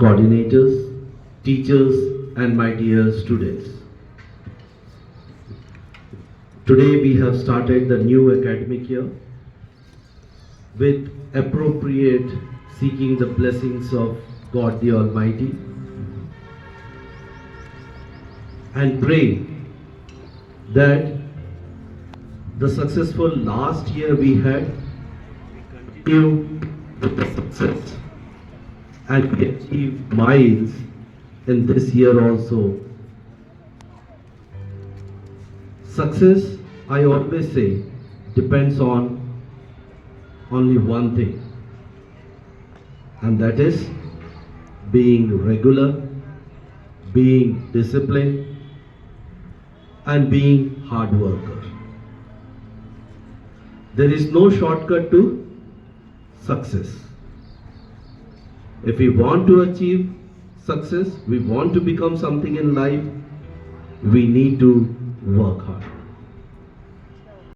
coordinators, teachers, and my dear students. Today we have started the new academic year with appropriate seeking the blessings of God the Almighty and pray that the successful last year we had, we continue with the success and we achieve miles in this year also. Success, I always say, depends on only one thing, and that is being regular, being disciplined, and being hard worker. There is no shortcut to success. If we want to achieve success, we want to become something in life, we need to work hard.